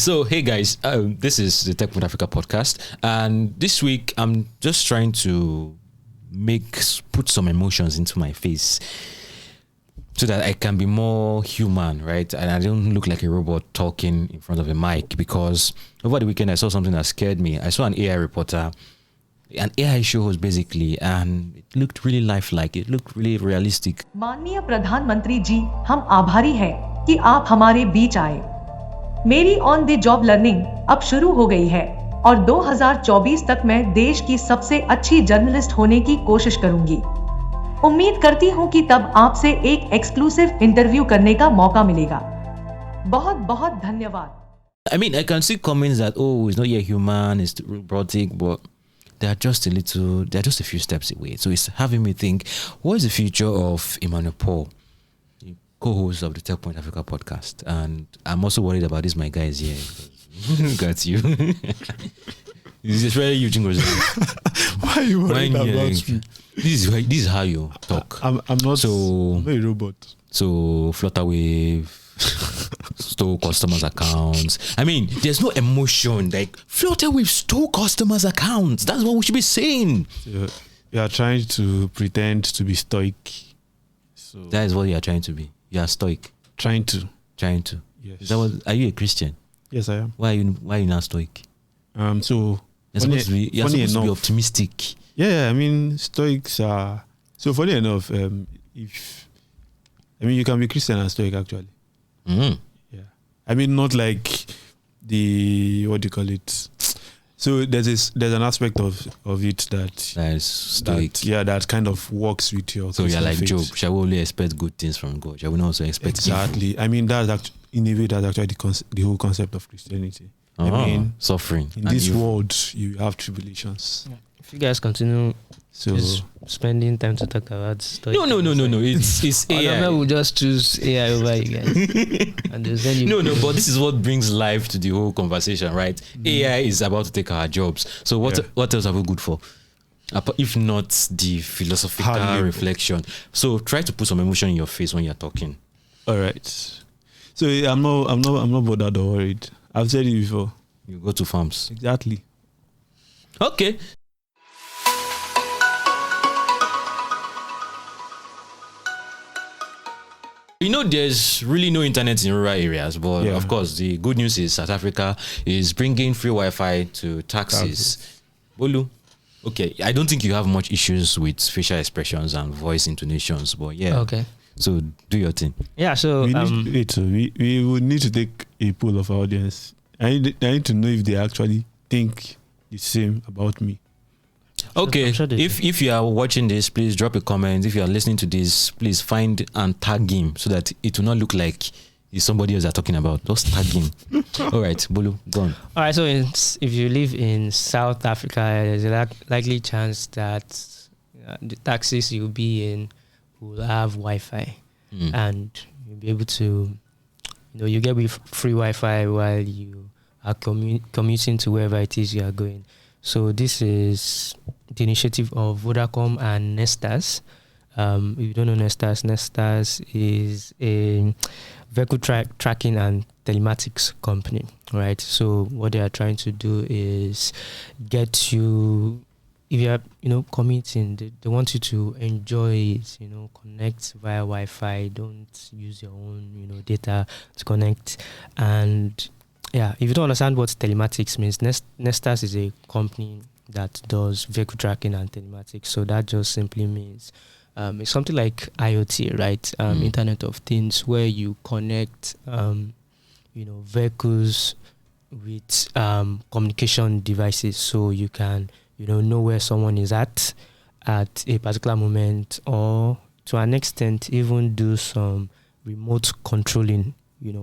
So, hey guys, this is the Techpoint Africa Podcast, and this week I'm just trying to put some emotions into my face so that I can be more human, right? And I don't look like a robot talking in front of a mic, because over the weekend I saw something that scared me. I saw an AI reporter, an AI show host basically, and it looked really lifelike. It looked really realistic. माननीय प्रधानमंत्री जी, हम आभारी हैं कि आप हमारे बीच आए। मेरी ऑन द जॉब लर्निंग अब शुरू हो गई है और 2024 तक मैं देश की सबसे अच्छी जर्नलिस्ट होने की कोशिश करूंगी। उम्मीद करती हूं कि तब आपसे एक एक्सक्लूसिव इंटरव्यू करने का मौका मिलेगा। बहुत बहुत धन्यवाद। I mean, I can see comments that, oh, it's not yet human, it's robotic, but they're just a few steps away. So it's having me think, what is the future of Emmanuel Paul, the co-host of the Techpoint Africa Podcast? And I'm also worried about this, my guys here. Got you. This is very huge. Why are you worried about me? This is how you talk. I'm not a robot. So Flutterwave stole customers' accounts. I mean, there's no emotion. Like, Flutterwave stole customers' accounts. That's what we should be saying. So you are trying to pretend to be stoic. So That is what you are trying to be. You are stoic. Trying to. Yes. Are you a Christian? Yes, I am. Why are you not stoic? So You're supposed to be optimistic. Yeah, I mean, stoics are. So funny enough, you can be Christian and stoic actually. Mm. Yeah, I mean, not like what do you call it? So there's an aspect of it that is stoic. That kind of works with your. So you're like faith. Job. Shall we only expect good things from God? Shall we not also expect exactly? evil? I mean, that's in a way that's actually the whole concept of Christianity. I mean, suffering. In this world, you have tribulations. Yeah. If you guys continue spending time to talk about story, no. It's AI. We'll just choose AI over you guys. And then you but this is what brings life to the whole conversation, right? AI is about to take our jobs. So what else are we good for? If not the philosophical reflection. So try to put some emotion in your face when you're talking. All right. So I'm not bothered or worried. I've said it before. You go to farms. Exactly. Okay. You know, there's really no internet in rural areas, but of course, the good news is South Africa is bringing free Wi-Fi to taxis. Bolu, okay, I don't think you have much issues with facial expressions and voice intonations, but okay. So do your thing. Yeah. So we would need to take a poll of our audience. I need to know if they actually think the same about me. Okay, sure if you are watching this, please drop a comment. If you are listening to this, please find and tag him so that it will not look like it's somebody else they're talking about. Just tag him. All right, Bolu, go on. all right. So if you live in South Africa, there's a likely chance that the taxis you'll be in will have Wi-Fi, and you'll be able to, you get free Wi-Fi while you are commuting to wherever it is you are going. So this is the initiative of Vodacom and Nestas. If you don't know Nestas is a vehicle tracking and telematics company, right? So what they are trying to do is get you, if you are, commuting, they want you to enjoy it, connect via Wi-Fi, don't use your own, data to connect. And yeah, if you don't understand what telematics means, Nestas is a company that does vehicle tracking and telematics. So that just simply means it's something like IoT, right? Internet of Things, where you connect, vehicles with communication devices, so you can, know where someone is at a particular moment, or to an extent even do some remote controlling,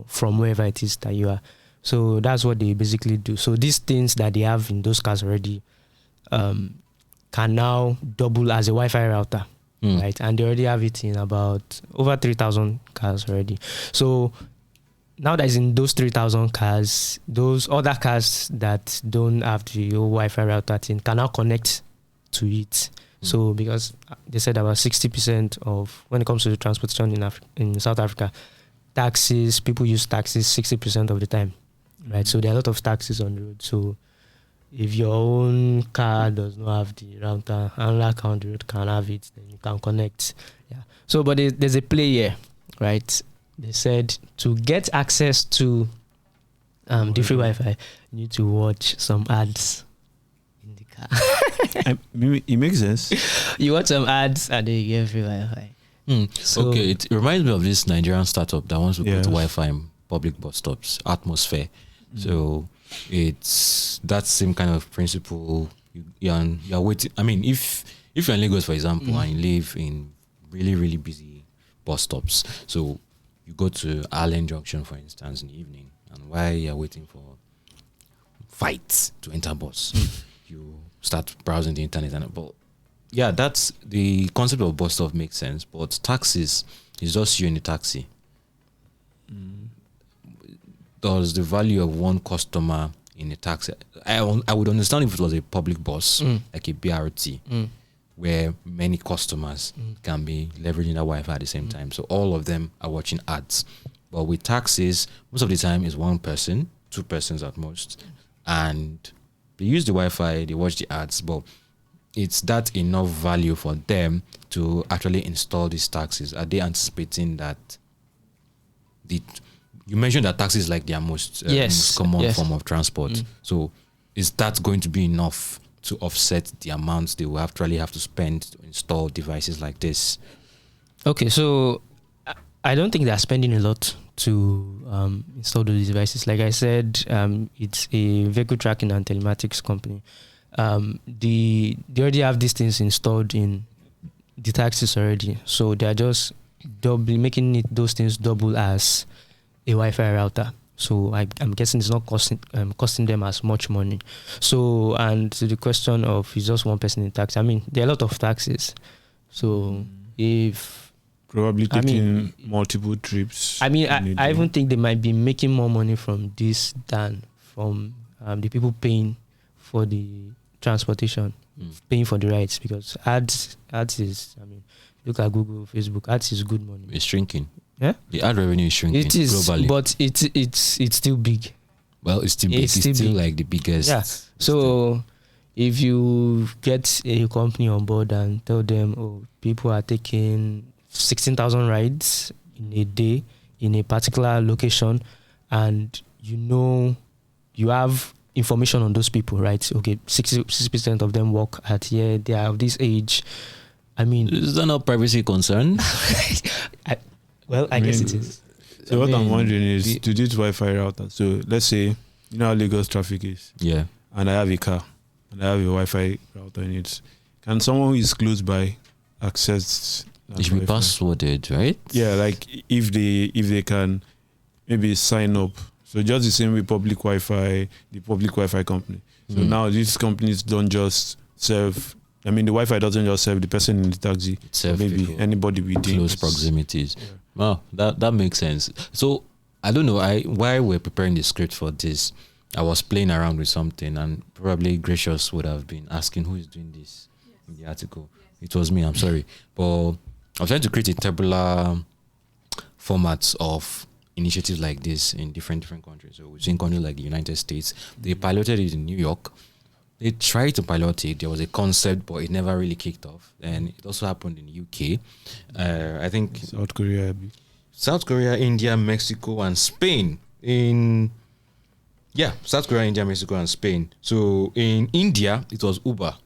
from wherever it is that you are. So that's what they basically do. So these things that they have in those cars already can now double as a Wi-Fi router, right? And they already have it in about over 3,000 cars already. So now that it's in those 3,000 cars, those other cars that don't have the Wi-Fi router thing can now connect to it. So because they said about 60% of, when it comes to the transportation in South Africa, people use taxis 60% of the time. right? So there are a lot of taxis on the road. So if your own car does not have the router, another car on the road can have it, then you can connect. Yeah. So, but there's a play here, right? They said to get access to the free Wi-Fi, you need to watch some ads in the car. It makes sense. You watch some ads and then you get free Wi-Fi. So, okay, it reminds me of this Nigerian startup that wants to Yes. put Wi-Fi in public bus stops, Atmosphere. So it's that same kind of principle. You're waiting. I mean, if you're in Lagos, for example, and you live in really, really busy bus stops, so you go to Allen Junction, for instance, in the evening, and while you're waiting for fights to enter bus, you start browsing the internet. But yeah, that's the concept of bus stop makes sense. But taxis is just you in the taxi. Does the value of one customer in a taxi? I would understand if it was a public bus, like a BRT, where many customers can be leveraging that Wi-Fi at the same time. So all of them are watching ads. But with taxis, most of the time is one person, two persons at most, and they use the Wi-Fi, they watch the ads, but it's that enough value for them to actually install these taxis? Are they anticipating that you mentioned that taxis is like their most common form of transport. So is that going to be enough to offset the amounts they will actually have to spend to install devices like this? Okay, so I don't think they're spending a lot to install those devices. Like I said, it's a vehicle tracking and telematics company. They already have these things installed in the taxis already. So they're just making those things double as a Wi-Fi router. So I'm guessing it's not costing them as much money. So, and to the question of is just one person in taxi, I mean, there are a lot of taxis. So if probably taking multiple trips. I mean, I even think they might be making more money from this than from the people paying for the transportation, paying for the rides, because ads is, I mean, look at Google, Facebook, ads is good money. It's shrinking. Yeah, the ad revenue is shrinking. It is globally, but it's still big. Well, it's still big. It's still big. Like the biggest. Yeah. So if you get a company on board and tell them, oh, people are taking 16,000 rides in a day in a particular location, and you have information on those people, right? Okay, 60% of them work at here. They are of this age. I mean, is that not privacy concern? I guess it is. So what I'm wondering is to this Wi-Fi router. So let's say you know how Lagos traffic is. Yeah. And I have a car and I have a Wi-Fi router in it. Can someone who is close by access that It should be Wi-Fi? passworded, right? Yeah, like if they can maybe sign up. So just the same way the public Wi-Fi company. So now these companies don't just serve. I mean, the Wi-Fi doesn't just serve the person in the taxi. Serve Maybe people. anybody within Close proximities. Yeah. Wow, that makes sense. So I don't know. While we're preparing the script for this, I was playing around with something, and probably Gracious would have been asking who is doing this in the article. It was me. I'm sorry, but I was trying to create a tabular formats of initiatives like this in different countries. So we've seen countries like the United States. They piloted it in New York. They tried to pilot it. There was a concept, but it never really kicked off. And it also happened in the UK. I think South Korea, India, Mexico, and Spain. South Korea, India, Mexico, and Spain. So in India, it was Uber.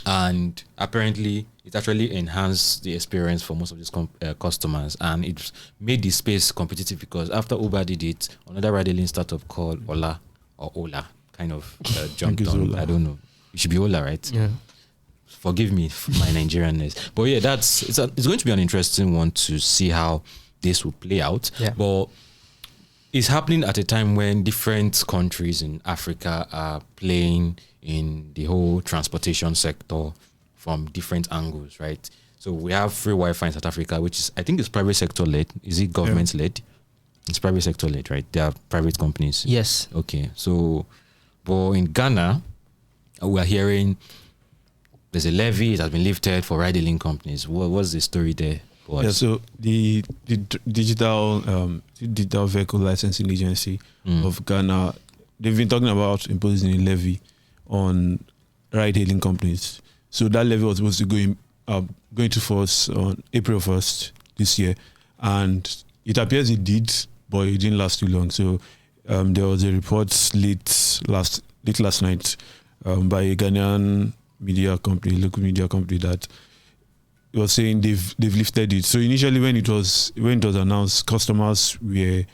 And apparently, it actually enhanced the experience for most of these customers. And it made the space competitive because after Uber did it, another ride-hailing startup called Ola kind of jumped on. I don't know. It should be Ola, right? Yeah. Forgive me for my Nigerianness. But yeah, it's going to be an interesting one to see how this will play out. Yeah. But it's happening at a time when different countries in Africa are playing in the whole transportation sector from different angles, right? So we have free Wi-Fi in South Africa, which is, I think it's private sector led. Is it government led? It's private sector led, right? They are private companies. Yes. Okay. So, but in Ghana, we are hearing there's a levy that has been lifted for ride-hailing companies. What's the story there? What? Yeah, so the digital vehicle licensing agency of Ghana, they've been talking about imposing a levy on ride-hailing companies. So that levy was supposed to go into force on April 1st this year, and it appears it did, but it didn't last too long. So there was a report late last night by a Ghanaian local media company, that it was saying they've lifted it. So initially, when it was announced, customers were,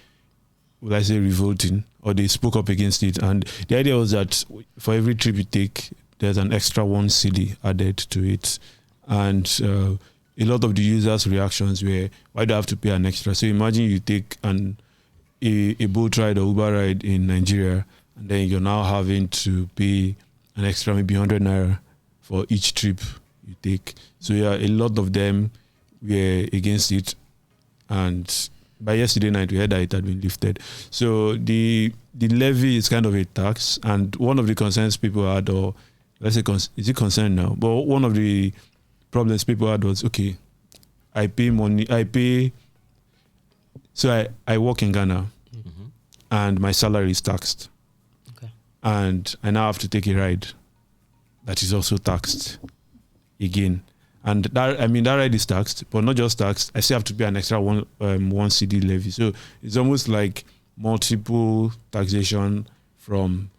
would I say, revolting, or they spoke up against it. And the idea was that for every trip you take, there's an extra 1 cedi added to it. And a lot of the users' reactions were, why do I have to pay an extra? So imagine you take a boat ride or Uber ride in Nigeria, and then you're now having to pay an extra maybe 100 naira for each trip you take. So yeah, a lot of them were against it, and by yesterday night we heard that it had been lifted. So the levy is kind of a tax, and one of the concerns people had, or let's say, is it concern now? But one of the problems people had was, okay, I work in Ghana, and my salary is taxed, and I now have to take a ride that is also taxed again. And that ride is taxed, but not just taxed. I still have to pay an extra 1 cedi levy. So it's almost like multiple taxation from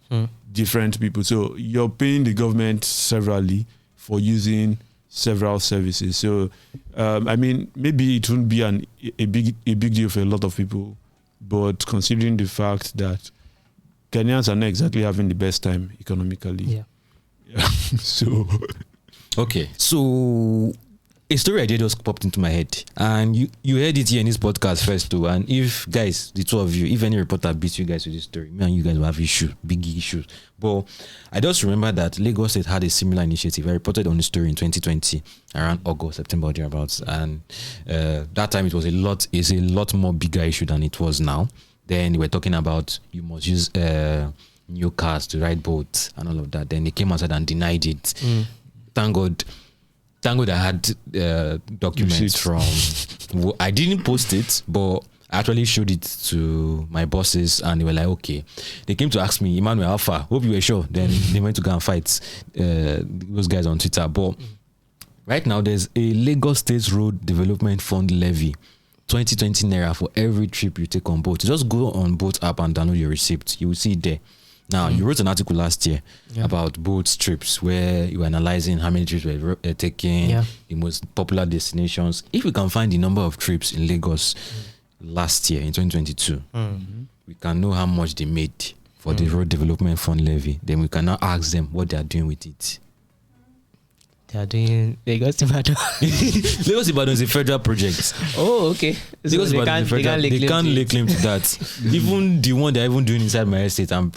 different people. So you're paying the government severally for using several services. So maybe it won't be a big deal for a lot of people, but considering the fact that Ghanaians are not exactly having the best time economically. Yeah. So. Okay, so a story idea just popped into my head, and you heard it here in this podcast first too. And if guys, the two of you, if any reporter beats you guys with this story, me and you guys will have big issues. But I just remember that Lagos State had a similar initiative. I reported on the story in 2020, around August, September, or thereabouts, and that time it was a lot more bigger issue than it was now. Then we're talking about you must use new cars to ride boats and all of that. Then they came outside and denied it. Thank God I had documents from. I didn't post it, but I actually showed it to my bosses, and they were like, okay. They came to ask me, Emmanuel, how far? Hope you were sure. Then they went to go and fight those guys on Twitter. But right now, there's a Lagos State Road Development Fund levy, 2020 naira for every trip you take on boat. Just go on Boat app and download your receipt. You will see it there. Now, you wrote an article last year about boat trips, where you were analyzing how many trips were taking, the most popular destinations. If we can find the number of trips in Lagos last year, in 2022, we can know how much they made for the Road Development Fund levy. Then we can now ask them what they are doing with it. They are doing Lagos Ibadan. Lagos Ibadan is a federal project. Oh, okay. So Lagos Ibadan is a federal. They can't lay claim to that. Even the one they're even doing inside my estate, I'm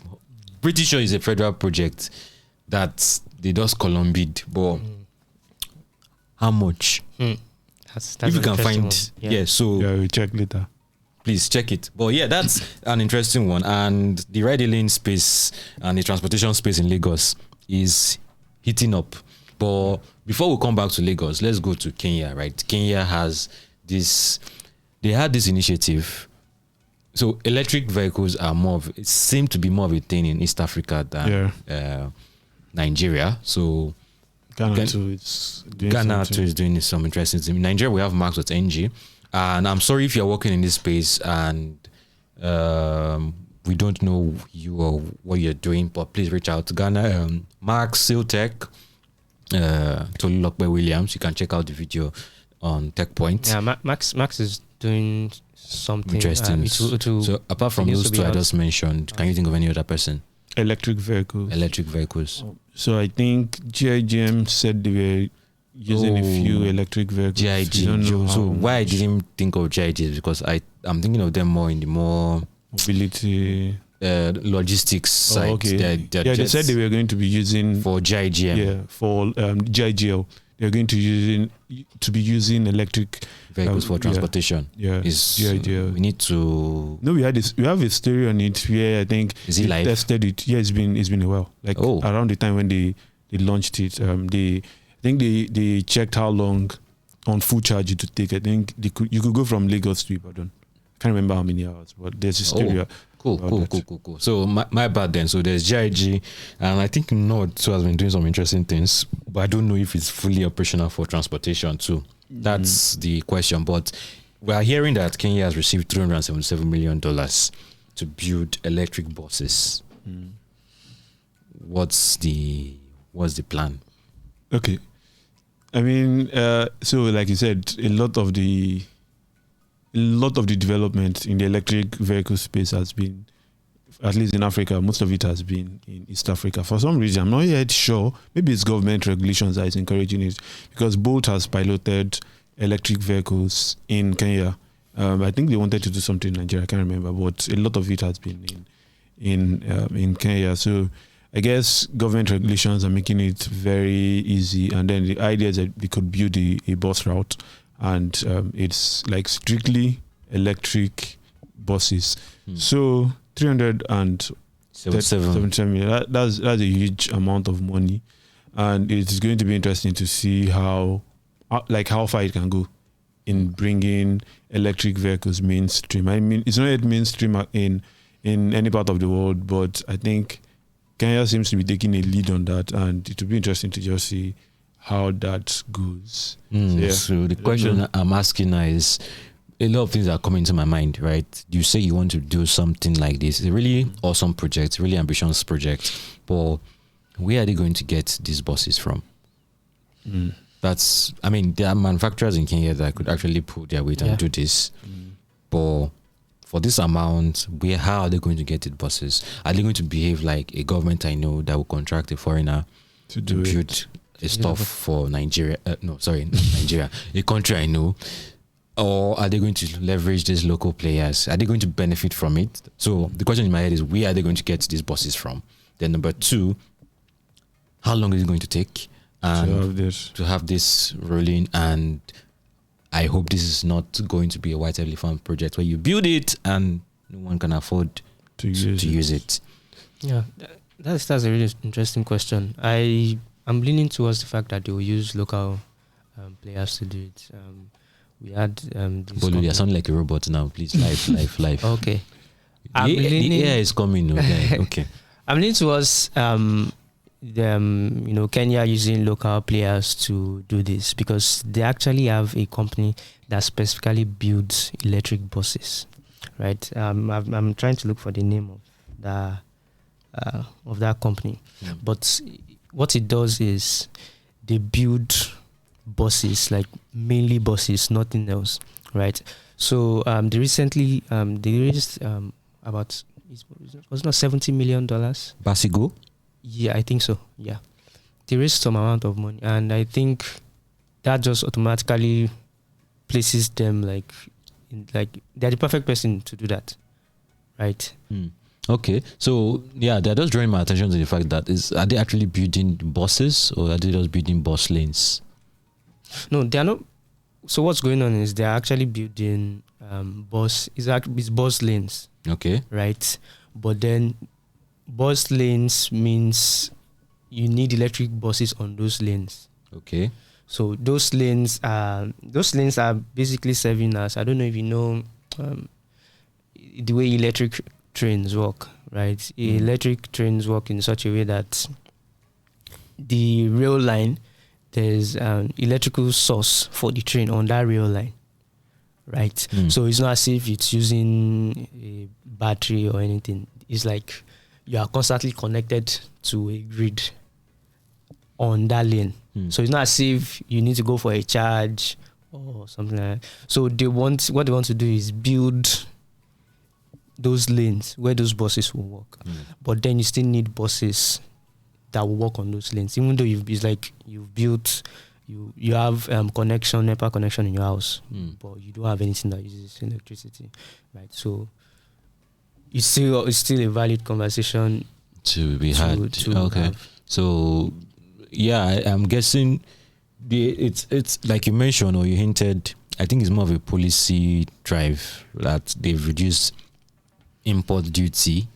pretty sure it's a federal project that they just columned, but how much? That's if you can find, so we'll check later. Please check it. But yeah, that's an interesting one. And the ride-hailing space and the transportation space in Lagos is heating up. But before we come back to Lagos, let's go to Kenya. Right? Kenya has this. They had this initiative. So electric vehicles seem to be more of a thing in East Africa than Nigeria. So Ghana too is doing some interesting things. In Nigeria, we have Max.ng, and I'm sorry if you're working in this space and we don't know you or what you're doing, but please reach out to Ghana. Max, Siltech, Tolulokbe Williams. You can check out the video on Techpoint. Yeah, Max is doing something interesting. So apart from those two I just mentioned, can you think of any other person? Electric vehicles. So I think GIGM said they were using a few electric vehicles. GIG. So why I didn't think of GIG is because I'm thinking of them more in the more mobility logistics side. Okay. They said they were going to be using for GIGM. Yeah, for GIGL. They're going to be using electric vehicles for transportation. Yeah, is GIGL. We need to. No, we have a story on it where I think they tested it. Yeah, it's been a while. Like around the time when they launched it. They checked how long on full charge to take. I think you could go from Lagos to Ibadan. I can't remember how many hours, but there's this area. Cool. So my bad then. So there's GIG, and I think Nord too has been doing some interesting things, but I don't know if it's fully operational for transportation too. That's the question. But we are hearing that Kenya has received $377 million to build electric buses. What's the plan? Okay, I mean, so like you said, a lot of the development in the electric vehicle space has been, at least in Africa, most of it has been in East Africa. For some reason, I'm not yet sure. Maybe it's government regulations that is encouraging it, because Bolt has piloted electric vehicles in Kenya. I think they wanted to do something in Nigeria, I can't remember, but a lot of it has been in Kenya. So I guess government regulations are making it very easy, and then the idea is that they could build a bus route, and it's like strictly electric buses. So 377 million. That's a huge amount of money, and it's going to be interesting to see how far it can go in bringing electric vehicles mainstream. I mean, it's not yet mainstream in any part of the world, but I think Kenya seems to be taking a lead on that, and it will be interesting to just see how that goes. So the question I'm asking now is, a lot of things are coming to my mind, right? You say you want to do something like this. It's a really awesome project, really ambitious project, but where are they going to get these buses from? There are manufacturers in Kenya that could actually pull their weight and do this, but for this amount, how are they going to get the buses? Are they going to behave like a government I know that will contract a foreigner to build stuff for Nigeria? Nigeria, a country I know. Or are they going to leverage these local players? Are they going to benefit from it? So the question in my head is, where are they going to get these buses from? Then number two, how long is it going to take to have this rolling? And I hope this is not going to be a white elephant project where you build it and no one can afford to use it. Yeah, that's a really interesting question. I'm leaning towards the fact that they will use local players to do it. We had Bolu, you sound like a robot now. Please, live. Okay. The air is coming. Okay. I'm leaning towards Kenya using local players to do this, because they actually have a company that specifically builds electric buses, right? I'm trying to look for the name of that company, but what it does is they build buses, like mainly buses, nothing else, right? So they recently they raised about, was not $70 million. Basigo? Yeah, I think so. Yeah, they raised some amount of money, and I think that just automatically places them like they're the perfect person to do that, right? Okay, so yeah, they're just drawing my attention to the fact that are they actually building buses, or are they just building bus lanes? No, they are not. So what's going on is they're actually building it's bus lanes. Okay. Right. But then bus lanes means you need electric buses on those lanes. Okay. So those lanes are basically serving as, I don't know if you know the way electric trains work, right? Electric trains work in such a way that the rail line, there's an electrical source for the train on that rail line, right? So it's not as if it's using a battery or anything. It's like you are constantly connected to a grid on that lane. So it's not as if you need to go for a charge or something like that. So what they want to do is build those lanes where those buses will work. But then you still need buses that will work on those lanes, even though you have NEPA connection in your house, but you don't have anything that uses electricity, right? So it's still a valid conversation to be had. Okay, have. So yeah, I'm guessing it's like you mentioned or you hinted. I think it's more of a policy drive that they've reduced import duty.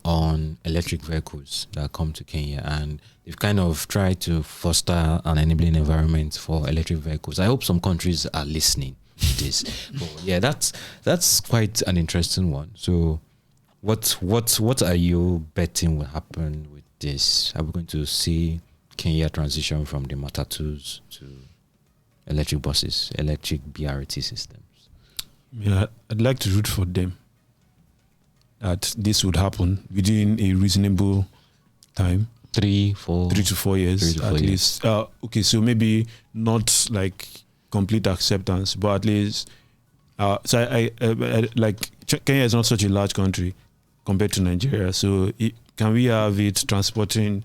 on electric vehicles that come to Kenya, and they've kind of tried to foster an enabling environment for electric vehicles. I hope some countries are listening to this. But yeah, that's quite an interesting one. So what are you betting will happen with this? Are we going to see Kenya transition from the matatus to electric buses, electric BRT systems? Yeah, I'd like to root for them that this would happen within a reasonable time. 3 to 4 years at least. Okay, so maybe not like complete acceptance, but at least so I like Kenya is not such a large country compared to Nigeria, so can we have it transporting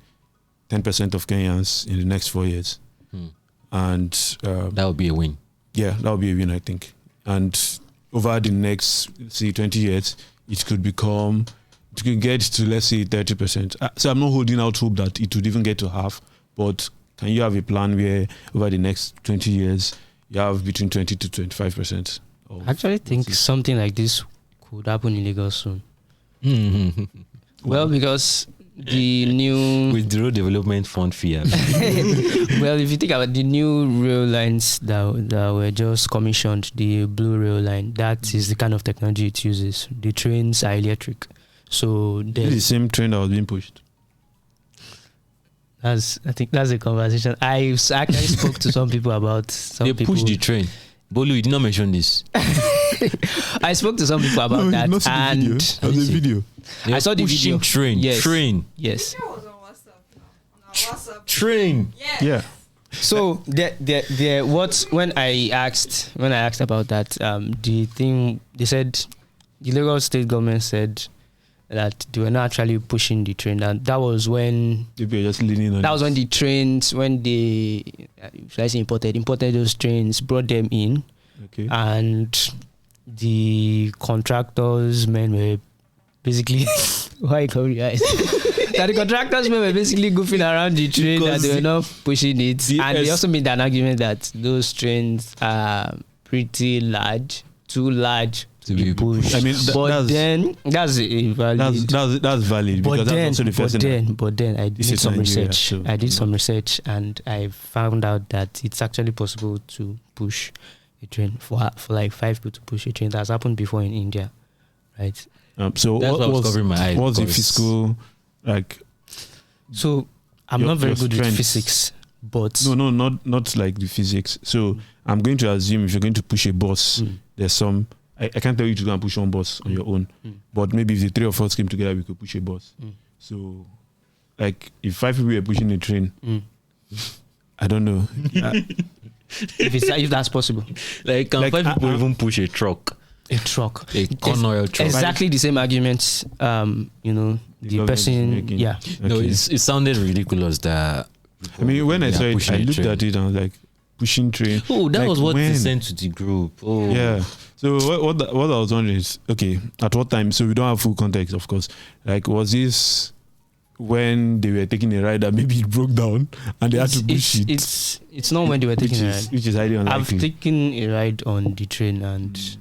10% of Kenyans in the next 4 years? And that would be a win. Yeah, that would be a win, I think. And over the next, say, 20 years, it could get to, let's say, 30%. So I'm not holding out hope that it would even get to half, but can you have a plan where over the next 20 years, you have between 20 to 25%? I actually think something like this could happen in Lagos soon. Well, because the new with the road development fund fee. Well, if you think about the new rail lines that were just commissioned, the blue rail line, that is the kind of technology it uses. The trains are electric, so it's the same train that was being pushed. I think that's a conversation. I actually spoke to some people about they pushed the train. Bolu, you did not mention this. I spoke to some people about that, and the video. I saw the video. Train. Yes. Train. Yes. It was on WhatsApp. Train. Yes. Yeah. So there. When I asked about that, the thing they said, the Lagos state government said that they were not actually pushing the train. That was when they were just leaning on. That was when the trains, when they, should I say imported those trains, brought them in, okay, and the contractors men were basically why come you guys? That the contractors men were basically goofing around the train, that they were not pushing it, and they also made an argument that those trains are pretty large, too large to be pushed. I mean, that's valid. That's valid, because that's also the first thing. But then I did some research. I did some research, and I found out that it's actually possible to push a train for like 5 people to push a train. That's happened before in India, right? So what's the fiscal like? So I'm not very good with physics, but no, not like the physics. So I'm going to assume if you're going to push a bus, there's some. I can't tell you to go and push one bus on your own, but maybe if the 3 of us came together, we could push a bus. So, like, if 5 people were pushing a train, I don't know. if that's possible, like, can 5 people even push a truck? A truck, a corn oil truck. Exactly the same arguments. The person, okay. No, it sounded ridiculous. That I mean, when I saw it, I looked at it and I was like, pushing train. Oh, that was what they sent to the group. Oh, yeah. So what I was wondering is, okay, at what time? So we don't have full context, of course. Like, was this when they were taking a ride that maybe it broke down and they had to push it? It's not when they were taking a ride, which is highly unlikely. I've taken a ride on the train, and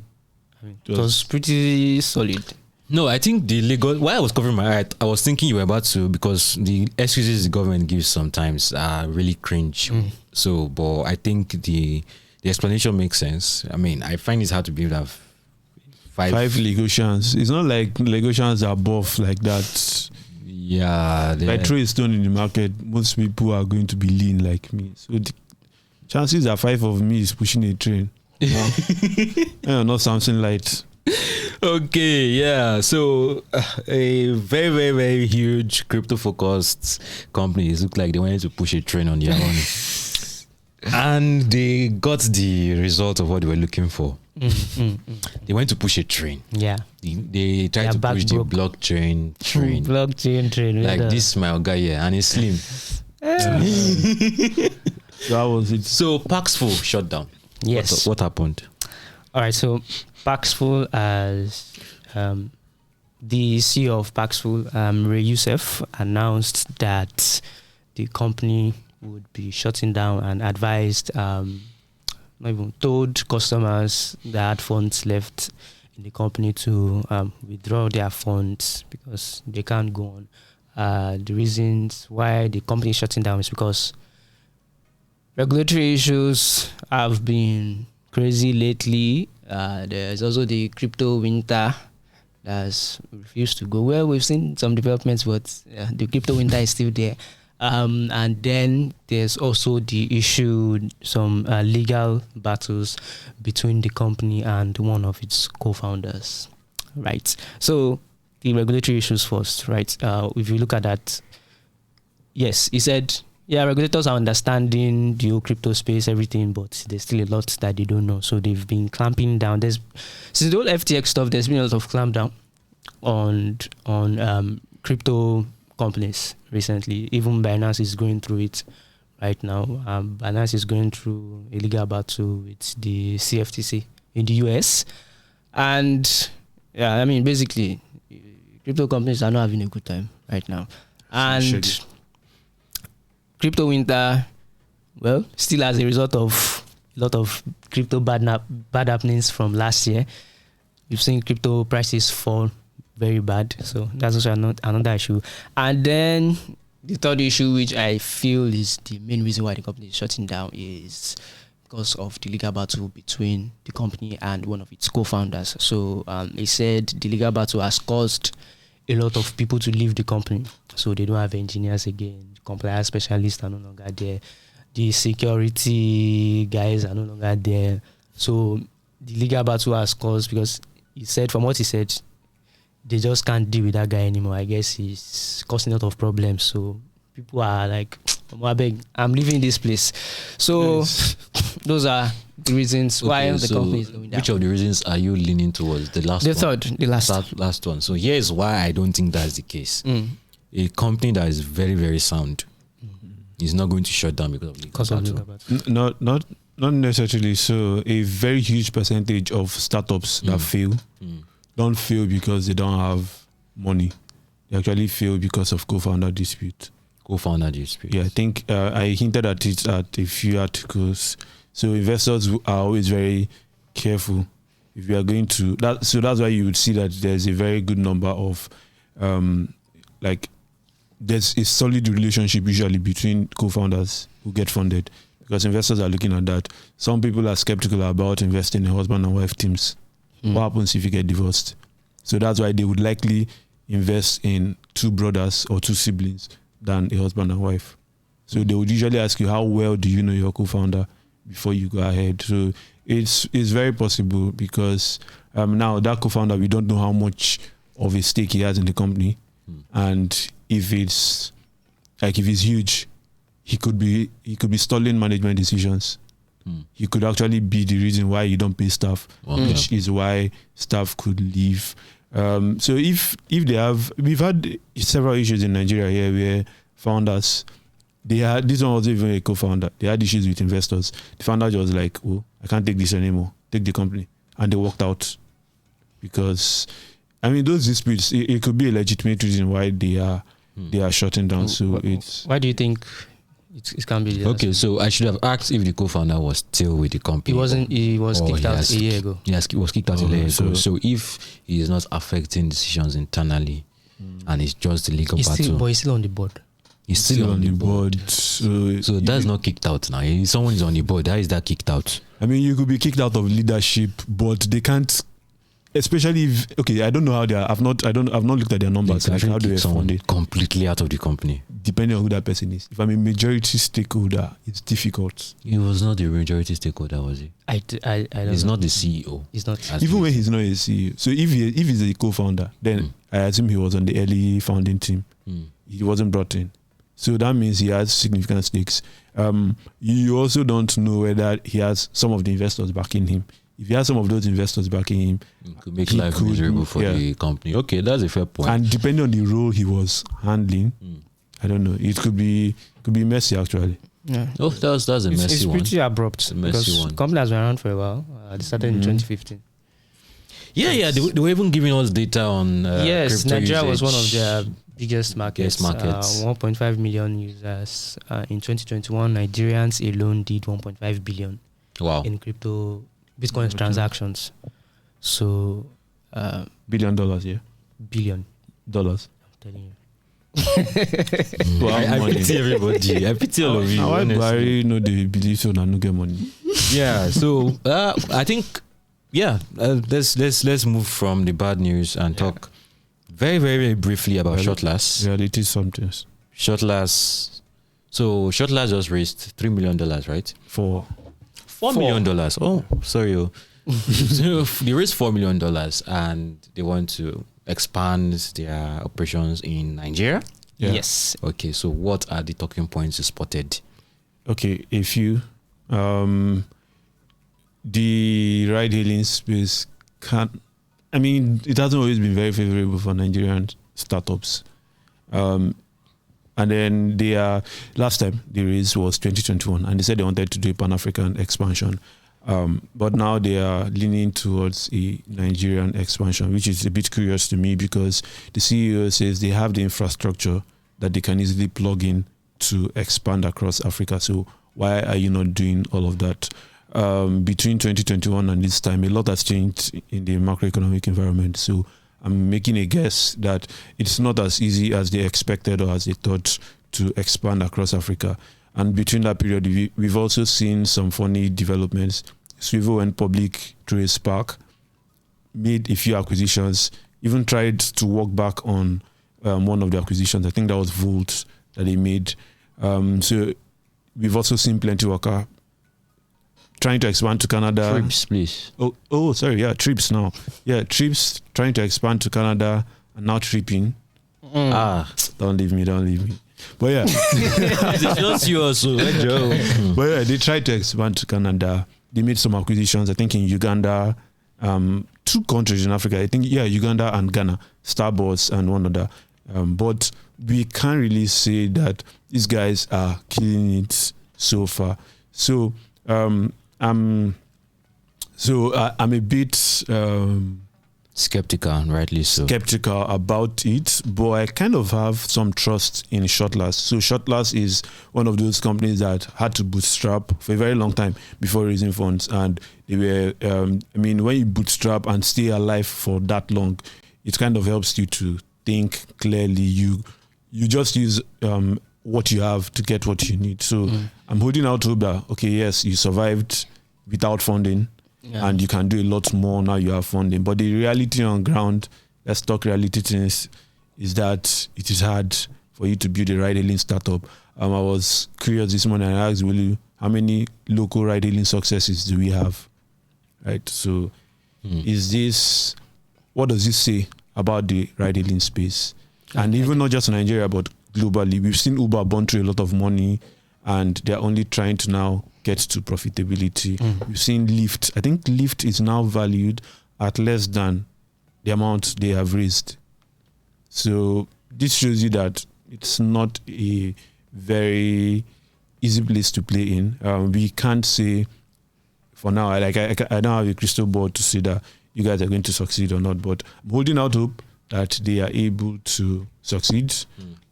it was pretty solid. No, I think the Lagos. While I was covering my eye, I was thinking you were about to, because the excuses the government gives sometimes are really cringe. So, but I think the explanation makes sense. I mean, I find it hard to believe that 5 Lagosians. It's not like Lagosians are buff like that. Yeah, I throw a stone in the market, most people are going to be lean like me. So the chances are 5 of me is pushing a train. Not something light. Okay, yeah. So a very, very, very huge crypto-focused companies look like they wanted to push a train on their own, and they got the result of what they were looking for. They went to push a train. Yeah, they tried to push the blockchain train. Blockchain train, like this my guy here, and it's slim. That was it. So Paxful shut down. Yes. What happened? All right. So Paxful, as the CEO of Paxful, Ray Youssef, announced that the company would be shutting down, and advised, not even told customers that had funds left in the company to withdraw their funds because they can't go on. The reasons why the company is shutting down is because regulatory issues have been crazy lately. There's also the crypto winter that's refused to go. Well, we've seen some developments, but the crypto winter is still there. And then there's also the issue, some legal battles between the company and one of its co-founders, right? So the regulatory issues first, right? If you look at that, yes, he said, yeah, regulators are understanding the whole crypto space, everything, but there's still a lot that they don't know. So they've been clamping down. Since the whole FTX stuff, there's been a lot of clampdown on crypto companies recently. Even Binance is going through it right now. Binance is going through a legal battle with the CFTC in the US. And yeah, I mean, basically, crypto companies are not having a good time right now. And crypto winter, well, still as a result of a lot of crypto bad happenings from last year. We've seen crypto prices fall very bad. So that's also another issue. And then the third issue, which I feel is the main reason why the company is shutting down, is because of the legal battle between the company and one of its co-founders. So he said the legal battle has caused a lot of people to leave the company. So they don't have engineers again. Compliance specialists are no longer there. The security guys are no longer there. So the legal battle has caused, because he said, from what he said, they just can't deal with that guy anymore. I guess he's causing a lot of problems. So people are like, I'm leaving this place. So those are the reasons why the company is going down. Which of the reasons are you leaning towards? The last one? The last one. So here's why I don't think that's the case. A company that is very, very sound is not going to shut down because of legal battle. Not necessarily. So a very huge percentage of startups that fail don't fail because they don't have money. They actually fail because of co-founder dispute. Yeah, I think I hinted at it at a few articles. So investors are always very careful if you are going to that. So that's why you would see that there's a very good number of there's a solid relationship usually between co-founders who get funded, because investors are looking at that. Some people are skeptical about investing in husband and wife teams. What happens if you get divorced? So that's why they would likely invest in two brothers or two siblings than a husband and wife. So they would usually ask you, how well do you know your co-founder before you go ahead? So it's very possible, because now that co-founder, we don't know how much of a stake he has in the company. And if it's huge, he could be stalling management decisions. He could actually be the reason why you don't pay staff, which is why staff could leave. So if they have, we've had several issues in Nigeria here where founders, this one wasn't even a co-founder. They had issues with investors. The founder was like, "Oh, I can't take this anymore. Take the company," and they walked out. Because, I mean, those disputes, it could be a legitimate reason why they are shutting down. So it's. Why do you think it can be? Okay, so I should have asked if the co-founder was still with the company. He wasn't. He was kicked out a year ago. Yes, he was kicked out a year ago. So if he is not affecting decisions internally, and it's just the legal battle, but he's still on the board. He's still on the board. So that's not kicked out now. If someone is on the board, how is that kicked out? I mean, you could be kicked out of leadership, but they can't. Especially if, okay, I don't know how they are. I've not looked at their numbers. Like, how do they fund it? Completely out of the company, depending on who that person is. If I'm a majority stakeholder, it's difficult. He was not the majority stakeholder, was he? I don't. He's know. not the CEO. He's not. Even when he's not a CEO. So if he's a co-founder, then I assume he was on the early founding team. He wasn't brought in. So that means he has significant stakes. You also don't know whether he has some of the investors backing him. If he has some of those investors backing him, it could make life miserable for the company. Okay, that's a fair point. And depending on the role he was handling, I don't know. It could be messy actually. Yeah. Oh, that's a messy one. It's pretty abrupt. Because the company has been around for a while. They started in 2015. Yeah. They were even giving us data on. Yes, Nigeria usage. was one of their biggest markets. 1.5 million users. In 2021, Nigerians alone did 1.5 billion. Wow. In crypto Bitcoin transactions. So $1 billion, yeah. billion. Dollars. I'm telling you. Well, I pity everybody. I pity all of you. Now, why honestly. Barry no they believe so no get money? Yeah. So I think let's move from the bad news and talk very, very, very briefly about Shuttlers. Reality something Shuttlers. So Shuttlers just raised $3 million, right? for $4 million. Oh, sorry. So they raised $4 million and they want to expand their operations in Nigeria. Yeah. Yes. Okay, so what are the talking points you spotted? Okay, a few. The ride hailing space it hasn't always been very favorable for Nigerian startups. And then last time they raised was 2021 and they said they wanted to do a Pan-African expansion. But now they are leaning towards a Nigerian expansion, which is a bit curious to me because the CEO says they have the infrastructure that they can easily plug in to expand across Africa. So why are you not doing all of that? Between 2021 and this time, a lot has changed in the macroeconomic environment. So I'm making a guess that it's not as easy as they expected or as they thought to expand across Africa. And between that period, we've also seen some funny developments. Swivel went public through a SPAC, made a few acquisitions, even tried to walk back on one of the acquisitions. I think that was Volt that they made. So we've also seen Plenty Waka trying to expand to Canada. Trips, please. Oh, sorry. Yeah, Trips now. Yeah, Trips trying to expand to Canada and now tripping. Don't leave me. But yeah. It's just you also, Joe. But yeah, they tried to expand to Canada. They made some acquisitions, I think in Uganda, 2 countries in Africa. I think, Uganda and Ghana, Starbucks and one other. But we can't really say that these guys are killing it so far. So I'm a bit skeptical, rightly so. Skeptical about it, but I kind of have some trust in Shuttlers. So Shuttlers is one of those companies that had to bootstrap for a very long time before raising funds, and they were. When you bootstrap and stay alive for that long, it kind of helps you to think clearly. You just use what you have to get what you need. So I'm holding out hope that yes, you survived without funding. Yeah. And you can do a lot more now you have funding. But the reality on ground, let's talk reality things, is that it is hard for you to build a ride-hailing startup. I was curious this morning and I asked Willie, how many local ride-hailing successes do we have? Right? So what does this say about the ride-hailing space? And even not just Nigeria, but globally. We've seen Uber burn through a lot of money and they're only trying to now get to profitability. We've seen Lyft. I think Lyft is now valued at less than the amount they have raised. So this shows you that it's not a very easy place to play in. We can't say for now, I don't have a crystal ball to say that you guys are going to succeed or not, but I'm holding out hope that they are able to succeed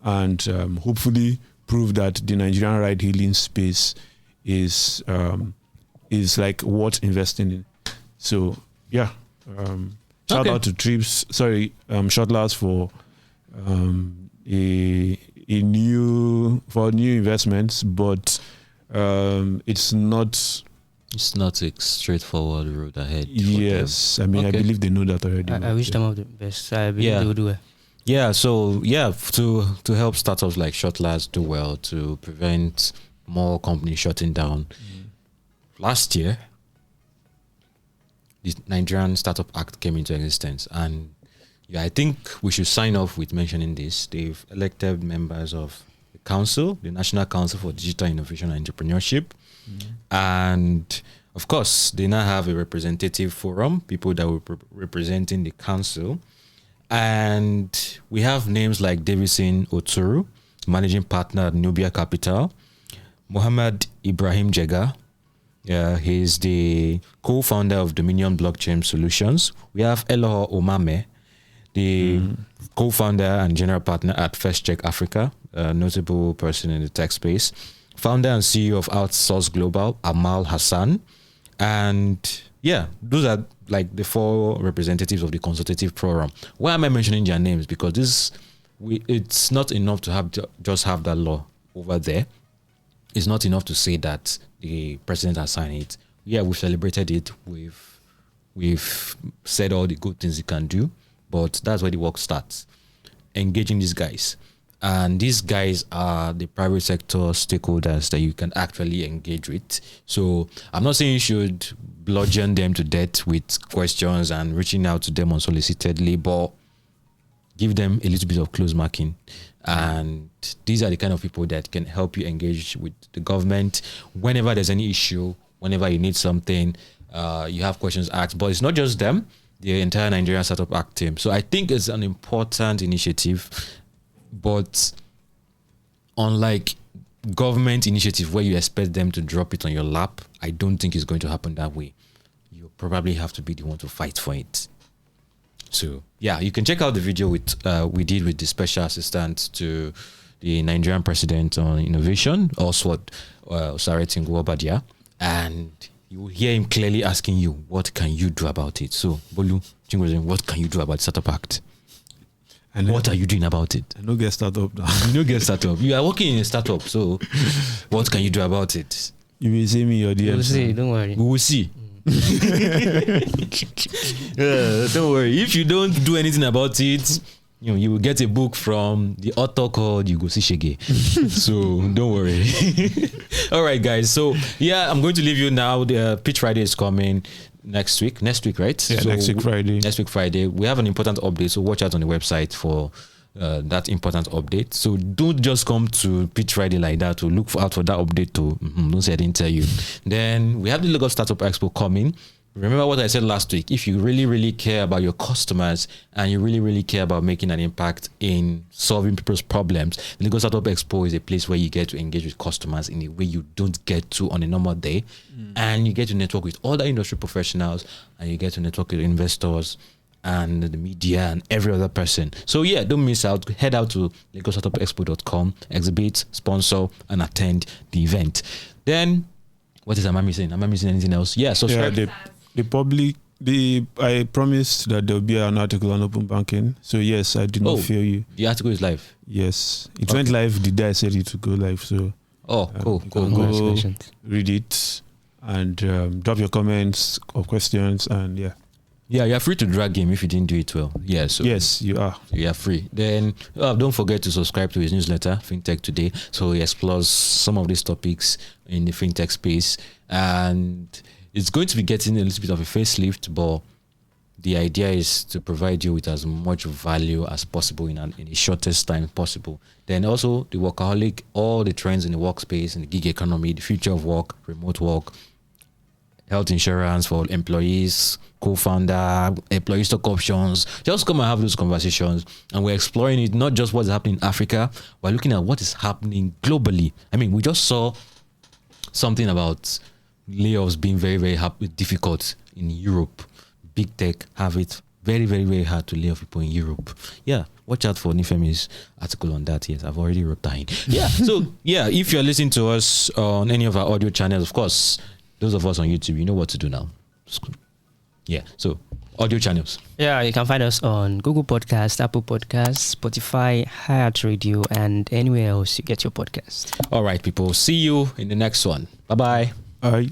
and hopefully prove that the Nigerian ride-hailing space is like worth investing in. So shout out to Trips. Shuttlers for new investments, but it's not a straightforward road ahead. Yes, I believe they know that already. I wish them all the best. I believe they will do it. Yeah, so to help startups like Shuttlers do well, to prevent more companies shutting down. Last year, the Nigerian Startup Act came into existence, and I think we should sign off with mentioning this. They've elected members of the council, the National Council for Digital Innovation and Entrepreneurship, and of course, they now have a representative forum, people that will representing the council. And we have names like Davison Oturu, managing partner at Nubia Capital, Mohammed Ibrahim Jega, he's the co-founder of Dominion Blockchain Solutions. We have Eloho Omame, the co-founder and general partner at First Check Africa, a notable person in the tech space, founder and CEO of Outsource Global, Amal Hassan, and yeah, those are like the 4 representatives of the consultative forum. Why am I mentioning their names? Because it's not enough to just have that law over there. It's not enough to say that the president has signed it. Yeah, we've celebrated it. We've said all the good things he can do, but that's where the work starts. Engaging these guys. And these guys are the private sector stakeholders that you can actually engage with. So I'm not saying you should bludgeon them to death with questions and reaching out to them unsolicitedly, but give them a little bit of close marking. And these are the kind of people that can help you engage with the government whenever there's any issue, whenever you need something, you have questions asked. But it's not just them, the entire Nigerian Startup Act team. So I think it's an important initiative. But unlike government initiative where you expect them to drop it on your lap, I don't think it's going to happen that way. You probably have to be the one to fight for it. So yeah, you can check out the video we did with the special assistant to the Nigerian president on innovation, Oswald Osareti Ngwobadia, and you will hear him clearly asking you, what can you do about it? So Bolu, what can you do about the Startup Act? And what are you doing about it? I don't get startup now. You don't get startup. You are working in a startup, so what can you do about it? You will see me your DM. We'll see, don't worry. We will see. Don't worry. If you don't do anything about it, you will get a book from the author called You Go See Shege. So don't worry. All right, guys. So yeah, I'm going to leave you now. The Pitch Friday is coming next week, right? Yeah, so next week Friday. Next week Friday. We have an important update, so watch out on the website for that important update. So don't just come to Pitch Friday like that to look out for that update too. Don't say I didn't tell you. Then we have the Lagos Startup Expo coming. Remember what I said last week. If you really, really care about your customers and you really, really care about making an impact in solving people's problems, the Lagos Startup Expo is a place where you get to engage with customers in a way you don't get to on a normal day. And you get to network with other industry professionals, and you get to network with investors and the media and every other person. So yeah, don't miss out. Head out to LagosStartupExpo.com, exhibit, sponsor, and attend the event. Then, am I missing? Am I missing anything else? Yeah, subscribe. Yeah, I promised that there'll be an article on open banking. So yes, I did not fail you. The article is live. Yes, it went live the day I said it to go live. So cool. Go read it and drop your comments or questions, and yeah, you're free to drag him if you didn't do it well. Yeah, so yes, you are. You are free. Then don't forget to subscribe to his newsletter, FinTech Today, so he explores some of these topics in the fintech space, and it's going to be getting a little bit of a facelift, but the idea is to provide you with as much value as possible in the shortest time possible. Then also the workaholic, all the trends in the workspace, in the gig economy, the future of work, remote work, health insurance for employees, co-founder, employee stock options. Just come and have those conversations. And we're exploring it, not just what's happening in Africa, we're looking at what is happening globally. I mean, we just saw something about layoffs being very, very difficult in Europe. Big tech have it very, very, very hard to lay off people in Europe. Yeah, watch out for Nifemi's article on that. Yes, I've already wrote that in. Yeah, so yeah, if you're listening to us on any of our audio channels, of course, those of us on YouTube, you know what to do now. Yeah, so audio channels. Yeah, you can find us on Google Podcast, Apple Podcasts, Spotify, Hayat Radio, and anywhere else you get your podcast. All right, people. See you in the next one. Bye-bye. Bye.